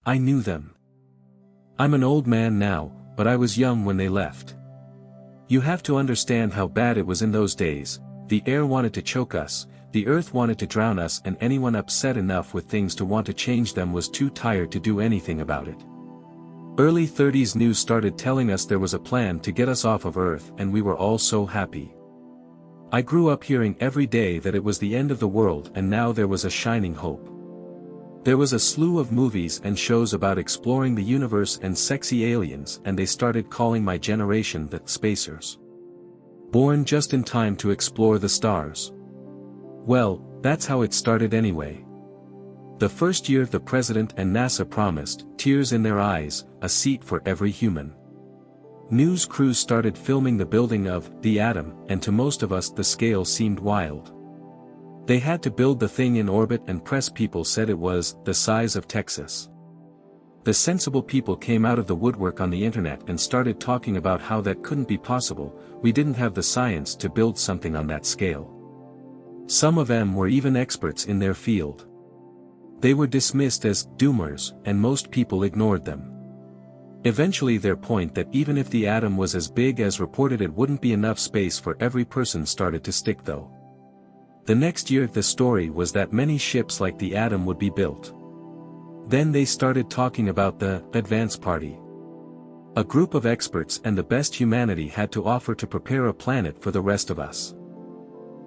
I knew them. I'm an old man now, but I was young when they left. You have to understand how bad it was in those days. The air wanted to choke us, the earth wanted to drown us, and anyone upset enough with things to want to change them was too tired to do anything about it. Early 30s news started telling us there was a plan to get us off of Earth, and we were all so happy. I grew up hearing every day that it was the end of the world, and now there was a shining hope. There was a slew of movies and shows about exploring the universe and sexy aliens, and they started calling my generation the spacers. Born just in time to explore the stars. Well, that's how it started anyway. The first year the president and NASA promised, tears in their eyes, a seat for every human. News crews started filming the building of the atom, and to most of us the scale seemed wild. They had to build the thing in orbit, and press people said it was the size of Texas. The sensible people came out of the woodwork on the internet and started talking about how that couldn't be possible. We didn't have the science to build something on that scale. Some of them were even experts in their field. They were dismissed as doomers, and most people ignored them. Eventually their point that even if the atom was as big as reported it wouldn't be enough space for every person started to stick though. The next year the story was that many ships like the atom would be built. Then they started talking about the advance party. A group of experts and the best humanity had to offer to prepare a planet for the rest of us.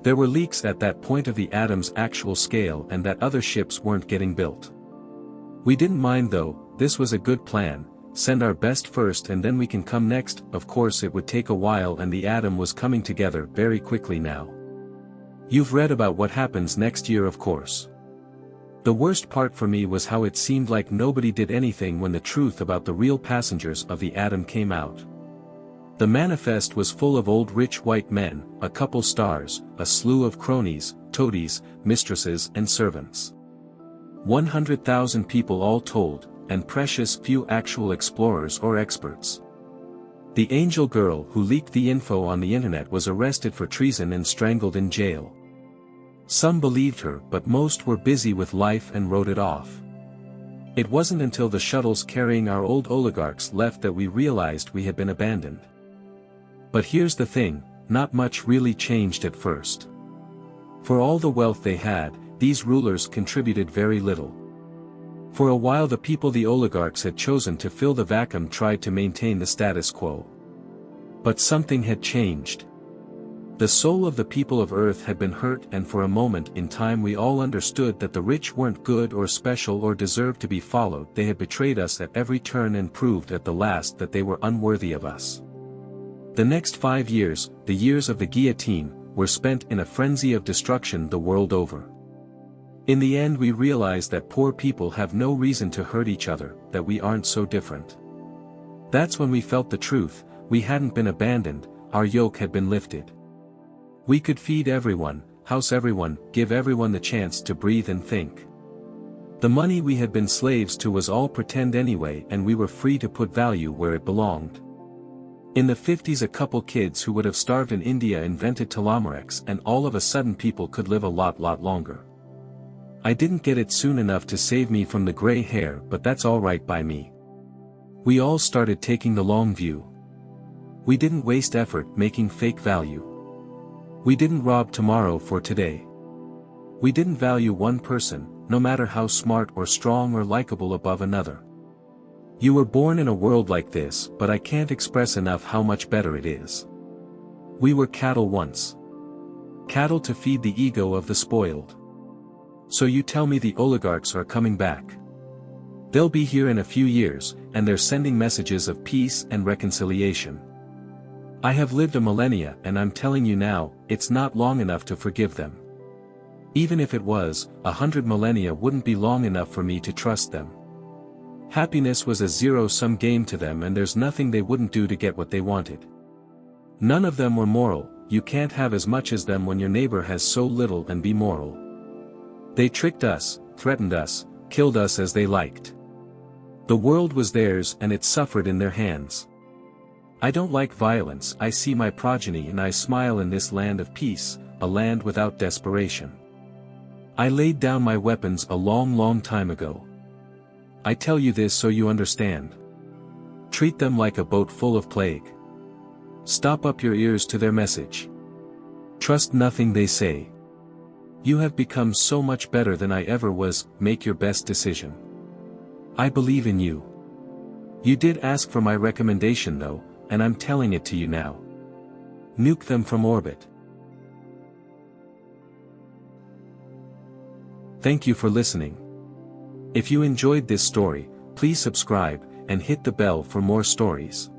There were leaks at that point of the atom's actual scale and that other ships weren't getting built. We didn't mind though, this was a good plan, send our best first and then we can come next. Of course it would take a while and the atom was coming together very quickly now. You've read about what happens next year of course. The worst part for me was how it seemed like nobody did anything when the truth about the real passengers of the atom came out. The manifest was full of old rich white men, a couple stars, a slew of cronies, toadies, mistresses and servants. 100,000 people all told, and precious few actual explorers or experts. The angel girl who leaked the info on the internet was arrested for treason and strangled in jail. Some believed her but most were busy with life and wrote it off. It wasn't until the shuttles carrying our old oligarchs left that we realized we had been abandoned. But here's the thing, not much really changed at first. For all the wealth they had, these rulers contributed very little. For a while the people the oligarchs had chosen to fill the vacuum tried to maintain the status quo. But something had changed. The soul of the people of Earth had been hurt, and for a moment in time we all understood that the rich weren't good or special or deserved to be followed. They had betrayed us at every turn and proved at the last that they were unworthy of us. The next 5 years, the years of the guillotine, were spent in a frenzy of destruction the world over. In the end we realized that poor people have no reason to hurt each other, that we aren't so different. That's when we felt the truth, we hadn't been abandoned, our yoke had been lifted. We could feed everyone, house everyone, give everyone the chance to breathe and think. The money we had been slaves to was all pretend anyway, and we were free to put value where it belonged. In the 50s a couple kids who would have starved in India invented telomerex, and all of a sudden people could live a lot longer. I didn't get it soon enough to save me from the gray hair, but that's alright by me. We all started taking the long view. We didn't waste effort making fake value. We didn't rob tomorrow for today. We didn't value one person, no matter how smart or strong or likable, above another. You were born in a world like this, but I can't express enough how much better it is. We were cattle once. Cattle to feed the ego of the spoiled. So you tell me the oligarchs are coming back. They'll be here in a few years, and they're sending messages of peace and reconciliation. I have lived a millennia and I'm telling you now, it's not long enough to forgive them. Even if it was, 100 millennia wouldn't be long enough for me to trust them. Happiness was a zero-sum game to them, and there's nothing they wouldn't do to get what they wanted. None of them were moral. You can't have as much as them when your neighbor has so little and be moral. They tricked us, threatened us, killed us as they liked. The world was theirs and it suffered in their hands. I don't like violence. I see my progeny and I smile in this land of peace, a land without desperation. I laid down my weapons a long time ago. I tell you this so you understand. Treat them like a boat full of plague. Stop up your ears to their message. Trust nothing they say. You have become so much better than I ever was, make your best decision. I believe in you. You did ask for my recommendation though, and I'm telling it to you now. Nuke them from orbit. Thank you for listening. If you enjoyed this story, please subscribe, and hit the bell for more stories.